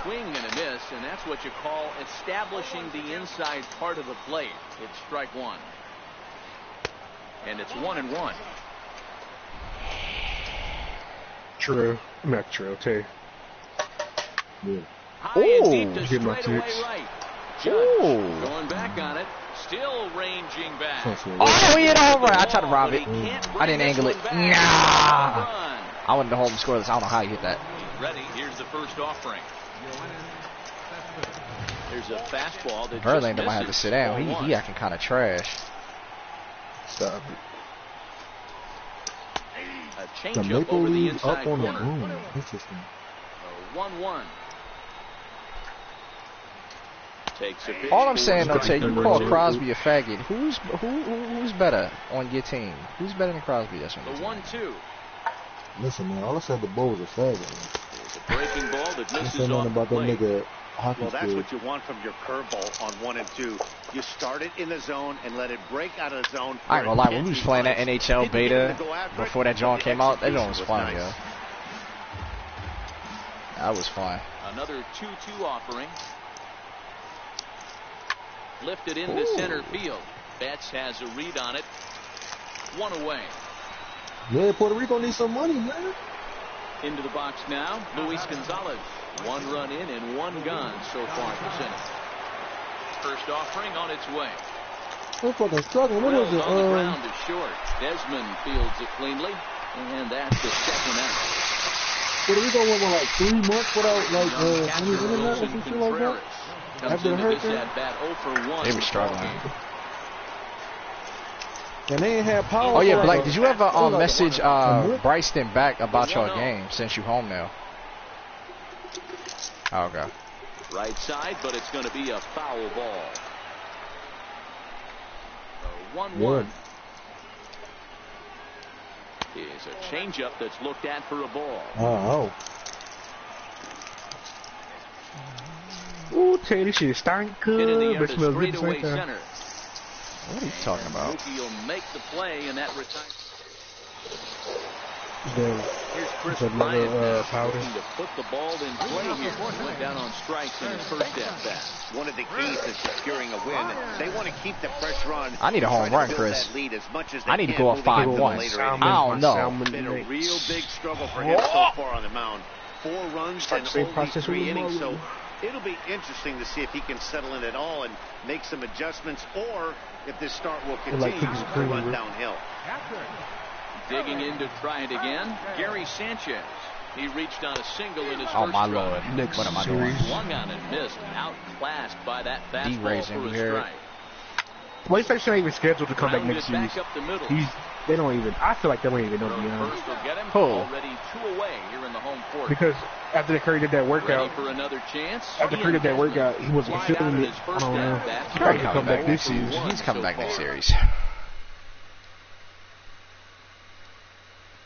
swing and a miss, and that's what you call establishing the inside part of the plate. It's strike one. And it's 1-1. True. Not true, too. Yeah. High and deep to straightaway right. Judge going back on it. Still ranging back. Oh, he hit a home run. I tried to rob it. I didn't angle it. Nah. I wanted to hold him scoreless. I don't know how he hit that. Ready. Here's the first offering. There's a fastball that Verlander might have to sit down. He acting kind of trash. Stop it. A changeup over the inside up on corner. the moon. Interesting. 1-1. Takes a pitch. All I'm saying, though, Tay, you call Crosby a faggot. Who's better on your team? Who's better than Crosby? That's what the 1-2. Listen, man. All I said, the ball was a faggot. It's a breaking ball that misses off about the that plate. nigga. Well, that's what you want from your curveball on 1 and 2. You start it in the zone and let it break out of the zone. I ain't gonna lie, when we was playing that NHL beta before that joint came out, that joint was fun, yo. That was fun. Another 2-2 offering. Lifted into center field. Betts has a read on it. 1 away. Yeah, Puerto Rico needs some money, man. Into the box now, Luis Gonzalez. 1 run in and 1 gone so far this inning. First offering on its way. We're fucking struggling. What was it? On the ground is short. Desmond fields it cleanly, and that's the second out. Puerto Rico went like 3 months without like any internet or some shit like that. After the hurricane, they were struggling. And they ain't had power. Oh yeah, Blake, did you ever message Bryson back about your game since you home now? Oh, okay. Right side, but it's going to be a foul ball. 1-1 is a changeup that's looked at for a ball. Oh. Ooh, Tay, this shit stank good, but smells good at the same time. What are you talking about? He'll make the play, and that retires. Here's Chris Bryant looking to put the ball in play here. He went down on strikes in his first at-bat. One of the keys to securing a win, they want to keep the pressure on. I need a home run, Chris. I need to go up 5-1. I don't know. Been a real big struggle for him so far on the mound. 4 runs and only 3 innings, so it'll be interesting to see if he can settle in at all and make some adjustments, or if this start will continue to run downhill. Digging in to try it again, Gary Sanchez. He reached on a single in his first my try. Lord. What am I doing? Swung on and missed, outclassed by that fastball for a strike. Well, he's actually not even scheduled to come back next series. They don't even. I feel like they don't even know, to be honest. Already 2 away here in the home court. Because after Curry did that workout, for another chance. After Curry did that workout, he wasn't feeling it. I don't know. Curry coming back this series. He's coming back next series.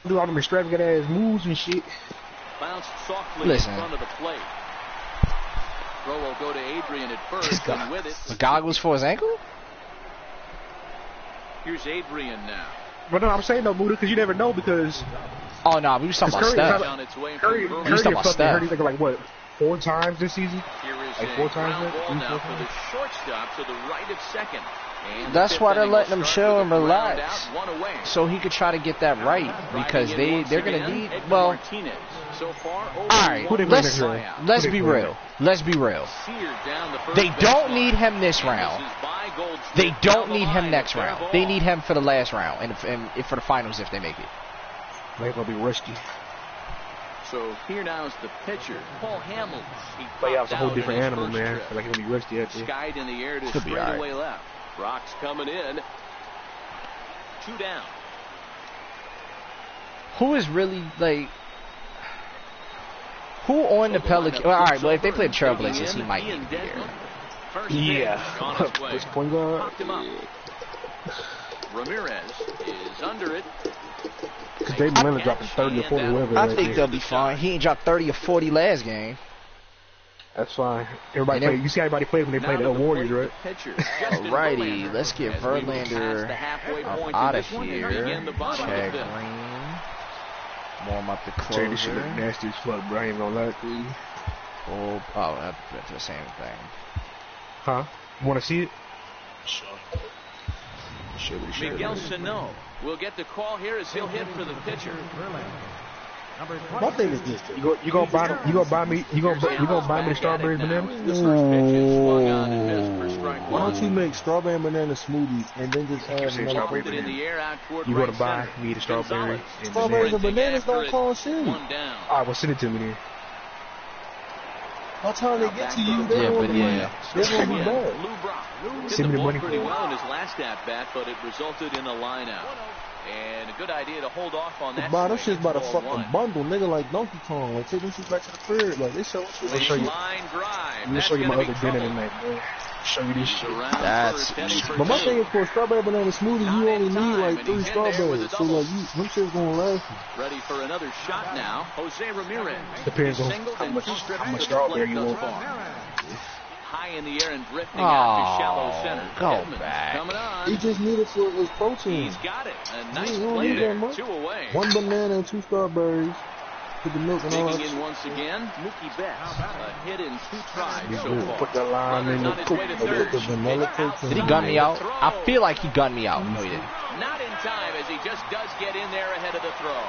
Do all them extravagant ass moves and shit. Bounced softly in front of the plate. Throw will go to Adrian at first, and with it. The goggles for his ankle? Here's Adrian now. But no, I'm saying though, Buddha, because you never know, because. Oh no, we was talking about Steph. Curry fucking hurt like what, 4 times this season? Like 4 times. Now for the shortstop to the right of second. That's why they're letting him chill and relax, so he could try to get that right, because they're gonna need. Well, all right, let's be real. Let's be real. They don't need him this round. They don't need him next round. They need him for the last round and for the finals if they make it. They're gonna be rusty. So here now is the pitcher, Paul Hamels. But yeah, it's a whole different animal, man. Like he'll be rusty at you. Skied in the air to straightaway left. Brock's coming in. 2 down. Who is really like? Who on the Pelicans? Well, all right, well if they play the Trailblazers, he might be there. Yeah. This point guard. Ramirez is under it. Because David Leonard dropping 30 or 40 whatever. I think they'll be fine. He ain't dropped 30 or 40 last game. That's fine. Everybody play. You see everybody play when they play the Warriors, right? Alrighty, let's get Verlander out of here. Chad Green. Warm up the closer. This shit look nasty as fuck, bro. I ain't gonna lie to you. Oh, that's the same thing. Huh? You want to see it? Sure. Miguel Sano will get the call here as he'll hit for the pitcher. My thing is this. You gonna buy me the strawberry banana? Why don't you make strawberry banana smoothies and then just add strawberry banana? You gonna buy me the strawberry? Strawberries and bananas don't call shit. Alright, well send it to me then. By the time they get to you, they're gonna be bad. Send me the money. Pretty well in his last at bat, but it resulted in a line out. And a good idea to hold off on that. Them shit's about a fucking bundle, nigga, like Donkey Kong. Like, take them shit back to the crib. Like, they show shit. Let me show you. Let me show you my other dinner tonight, boy. Show you this shit. But my thing is, for a strawberry banana smoothie, you only need like 3 strawberries. So, like, them shit's gonna last you. Ready for another shot now. Jose Ramirez. Depends on how much strawberry you want. High in the air and drifting out to shallow center. Go back. Coming on. He just needed for his protein. He's got it. A nice play there. 2 away. 1 banana and 2 strawberries. Put the milk and all that. Digging in once again, Mookie Betts. A hit in 2 tries so far. Put the lime in the cook. The vanilla protein. Did he gun me out? I feel like he gunned me out. No, he didn't. Not in time as he just does get in there ahead of the throw.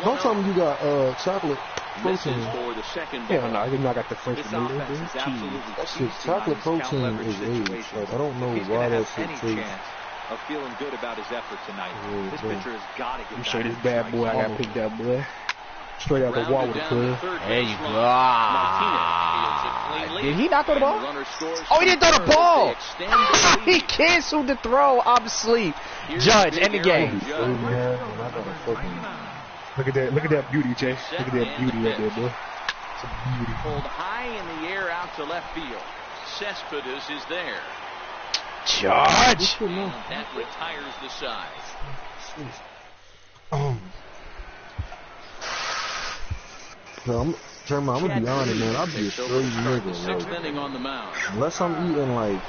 Don't tell me you got chocolate protein. For the second Yeah, no, I didn't know I got the first one. That shit, chocolate protein is age. Like, I don't know why that shit tastes. Of feeling good about his effort tonight. This pitcher has got to get I'm sure this bad boy I got picked up, boy. Straight out the wall with the club. There you go. Did he not throw the ball? Oh, he didn't throw the ball. He canceled the throw. I'm asleep. Judge, end the game. Look at that beauty, Chase. Look at that beauty right there, boy. It's a beauty. Pulled high in the air out to left field. Cespedes is there. Judge. That retires the side. Jeremiah, I'm gonna be honest, man. I'll be a straight nigga. Sixth inning on the mound. Unless I'm eating like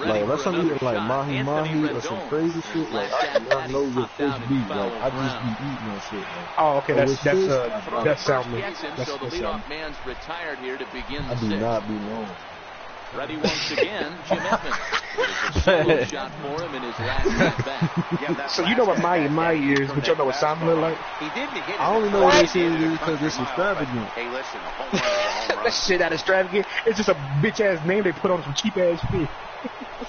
unless I'm eating like mahi or some crazy shit, like I know your fish beef. Like I just be eating that shit. Like, oh, okay, that's salmon. So the leadoff man's retired here to begin the I do not be known. Ready once again, Jim Evans. There's a shot for him in his last at-bat. So you know what my is, but you know what salmon look like? I only know what this is because it's extravagant. Hey, listen, a home run is a home run. That shit out extravagant. It's just a bitch ass name they put on some cheap ass fish.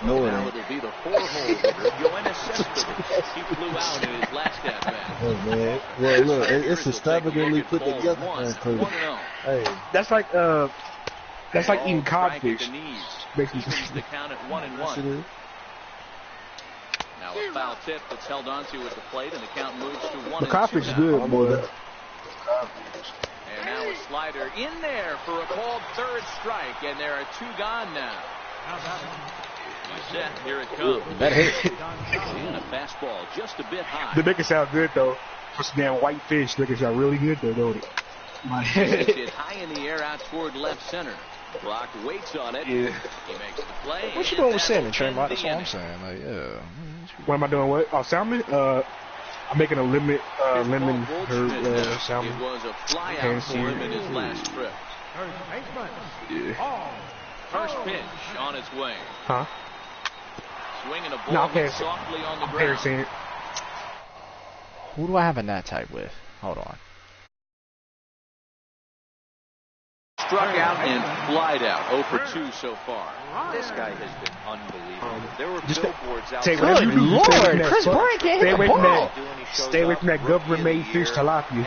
No, it now ain't. it'll be the 4-hole hitter, Yoenis Cespedes. He flew out in his last at-bat. Hey, man. Well, look, it's extravagantly put together, man. Hey, that's like eating codfish. Basically. The count at 1-1. Yes, it is. Now a foul tip that's held onto at the plate, and the count moves to 1-2. The codfish is good, boy. And now a slider in there for a called third strike, and there are 2 gone now. Set, here it comes. That hit. And a fastball just a bit high. They make it sound good though. For some damn white fish, they make it sound really good though, don't it? Hits it high in the air out toward left center. Brock waits on it. Yeah. He makes the play. What you doing with salmon, Tremont? That's what I'm saying. Like, yeah. What am I doing? What? Oh, salmon? I'm making a lemon herb salmon. It was a fly out for him in his last trip. Yeah. First pitch on its way. Huh? Swinging a ball softly on the ground. Who do I have a nat type with? Hold on. Struck out and flied out. 0 for 2 so far. This guy has been unbelievable. There were billboards out there. Good Lord, Chris Bryant can't hit the ball. Stay away from that government-made fish tilapia.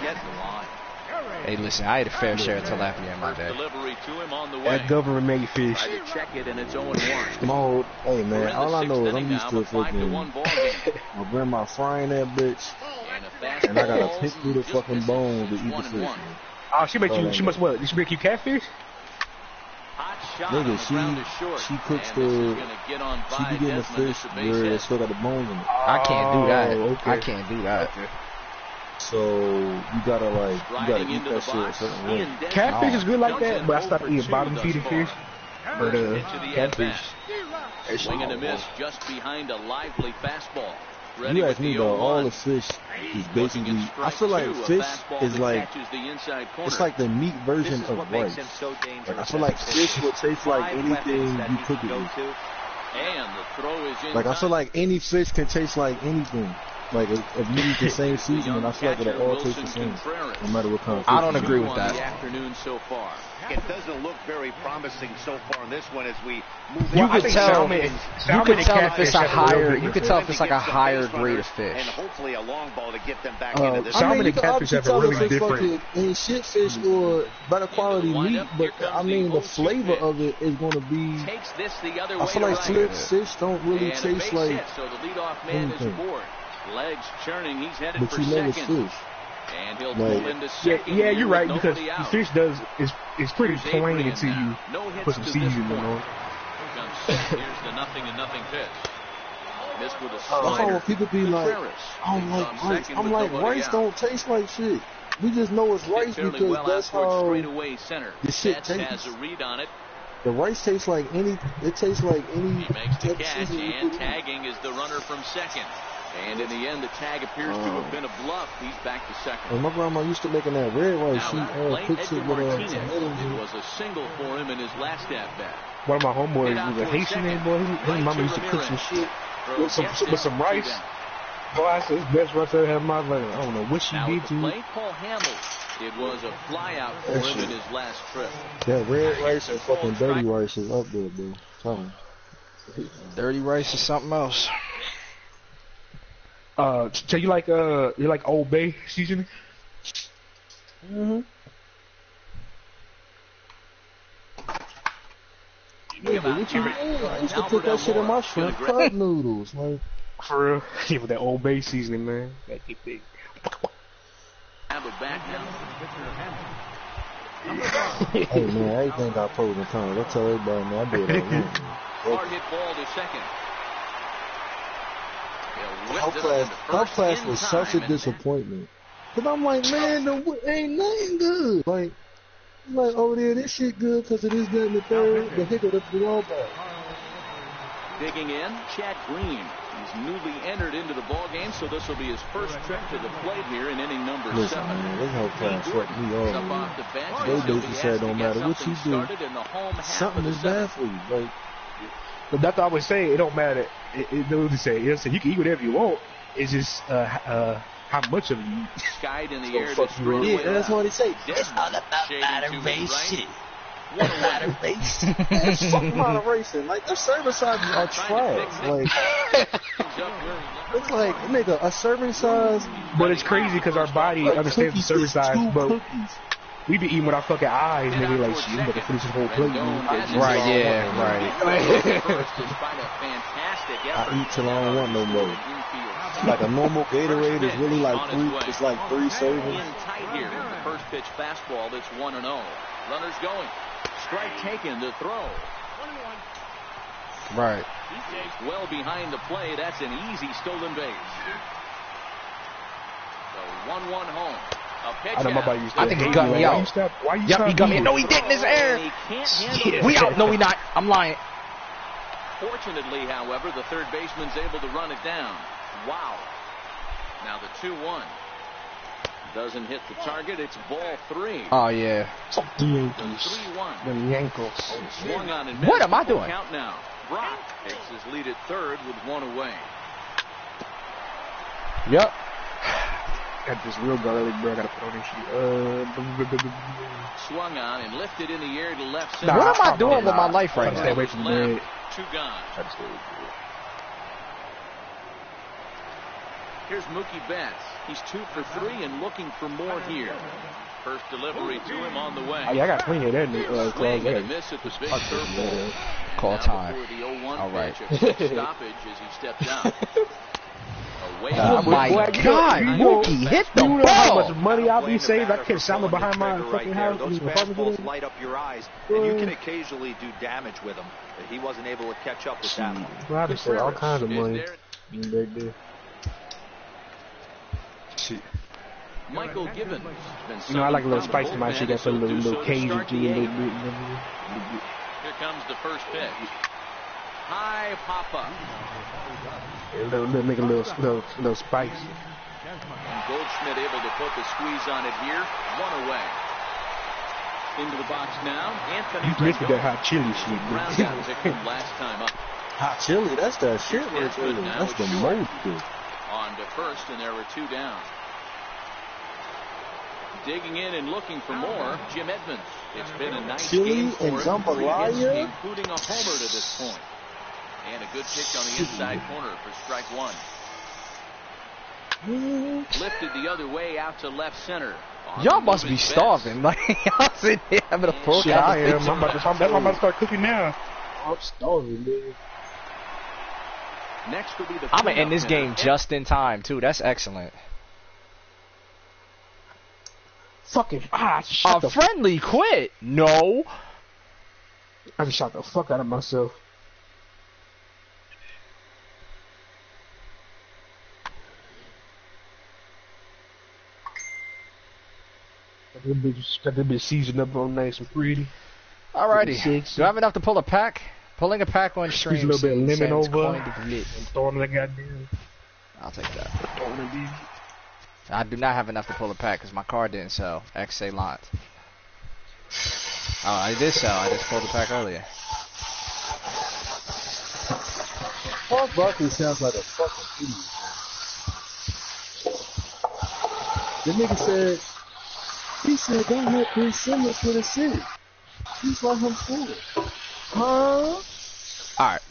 Get in line. Hey, listen, I had a fair share of tilapia in my day. Delivery to him on the way. That government-made fish. Try to check it, and it's 0-1. Mo, hey man, all I know is I'm used to fucking my grandma frying that bitch, and I gotta pick through the fucking bone to eat the fish. Oh, she must what? Did she make you catfish? Nigga, she cooks she be getting the fish where it still got the bones in it. I can't do that. Okay. I can't do that. Okay. So you gotta eat that shit a certain way. Catfish is good like that, but I stopped eating bottom feeding fish. But catfish. Swing and a miss just behind a lively fastball. You ask me though, all the fish is basically. I feel like fish is like it's like the meat version of rice. Like, I feel like fish will taste like anything you cook it with. Like I feel like any fish can taste like anything. Like if you use the same seasoning, I feel like it'll all taste the same, no matter what kind of fish. I don't agree with that. Afternoon so far. It doesn't look very promising so far in this one as we move. You could tell. You could tell if it's a higher. You could tell if it's like a higher grade of fish. And hopefully a long ball to get them back into this. Salmon and catfish have a really different. And shit fish or better quality meat, but I mean the flavor of it is going to be. I feel like flip fish don't really taste like anything. Legs churning, he's headed but for you know second. It's fish. And he'll pull into second. Yeah, you're right, because the fish is pretty plain until you put some seasoning on it. Here's the 0-0 pitch. Missed with a That's why slider. when people be like, I don't like rice. I'm like, rice don't taste like shit. We just know it's rice because that's how the shit tastes. Has a read on it. The rice tastes like any. It tastes like any. He makes the catch, and tagging is the runner from second. And in the end, the tag appears to have been a bluff. He's back to second. And my grandma used to making that red rice. She cooks it with tomatoes. It was a single for him in his last at-bat. One of my homeboys was a Haitian boy. His mama used to cook some shit with some rice. Boy, I said, it's the best rice I ever had in my life. I don't know what she did to me. Paul Hamill. It was a flyout for him in his last trip. That red rice and fucking dirty rice is up there, bro. Tell me. Dirty rice is something else. So you like Old Bay seasoning? Mm-hmm. Yeah, but what you mean? I used to put that shit in my shrimp cup noodles, like. For real? Yeah, with that Old Bay seasoning, man. That big. Have a back Hey man, everything got pros and cons. I tell everybody, man, I do it all wrong. Hard hit ball to second. Our class was such a disappointment. Cause I'm like, man, ain't nothing good. Like over there, this shit good because it is that in the third. The hiccup of the ball back. Digging in, Chad Green. He's newly entered into the ball game, so this will be his first trip to the plate here in inning number 7. Man, this whole class fucked me off. They basically said it don't matter what you do, something is bad for you. Like, but that's what I always say. It don't matter. It doesn't say. You can eat whatever you want. It's just how much of it you eat. Skied in the air. Yeah, that's what they say. It's all about moderation. Moderation. It's fucking moderation. Like, their serving sizes are trash. Like, it's like, nigga, a serving size. But it's crazy because our body understands the serving size, but we be eating with our fucking eyes, nigga. Like, shit, we got to finish this whole plate. Right, yeah, right. I eat till I don't want no more. Like a normal Gatorade is really like 3. It's like 3 servings. Here, the first pitch fastball. That's 1-0. Runners going. Strike taken to throw. Right. He's well behind the play. That's an easy stolen base. The 1-1 home. A pitch I know my body used to. I think he got me out. Yep, he got me. No, he didn't. His air. We out. No, we not. I'm lying. Fortunately, however, the third baseman's able to run it down. Wow. Now the 2-1. Doesn't hit the target. It's ball 3. Oh, yeah. Fuck the Yankees. Them Yankees. Swung on and what am I doing? Count now. Brock takes his lead at third with 1 away. Yep. Got this real garlic, bro. I gotta put on this shit. Swung on and lifted in the air to left center. What am I doing with my life right now? Stay away from the bread. 2 gone. Here's Mookie Betts. He's 2 for 3 and looking for more here. First delivery to him on the way. Oh, yeah, I got plenty of that. Swing and a miss at the big curveball. Call time. All right. Stoppage as he stepped out. Oh my God! Mookie hit the ball. You know how much money I'll be saved? I catch salmon behind my fucking house. Those fastballs light up your eyes, and you can occasionally do damage with them. He wasn't able to catch up with that one. Well, I just say all kinds of money. Michael Gibbons. You know, I like a little spice in my shit. That's a little Cajun. Here comes the first pitch. High pop-up. Make a little spice. And Goldschmidt able to put the squeeze on it here. One away. Into the box now. Anthony. You missed that hot chili shit. Ground out pick from last time up. Hot chili, that's that shit right there. That's the most good. On to first, and there were 2 down. Digging in and looking for more, Jim Edmonds. It's been a nice game for him, 3 hits, including a homer to this point. And a good pitch on the inside corner for strike 1. Lifted the other way out to left center. Y'all must be starving. Like, y'all sitting here having a full shit, I am. I'm about to start cooking now. I'm starving, man. Next will be the I'm going to end this game just in time, too. That's excellent. Fucking friendly quit. No. I just shot the fuck out of myself. Got that bitch seasoned up on nice and pretty. Alrighty. Do I have enough to pull a pack? Pulling a pack on stream. Squeeze a little bit of lemon over. And throwing the goddamn. I'll take that. I do not have enough to pull a pack because my car didn't sell. Excellent. Oh, I did sell. I just pulled the pack earlier. Paul Barkley sounds like a fucking idiot. The nigga said, don't let Chris Simmons with a city. He's like him fool. Huh? Alright.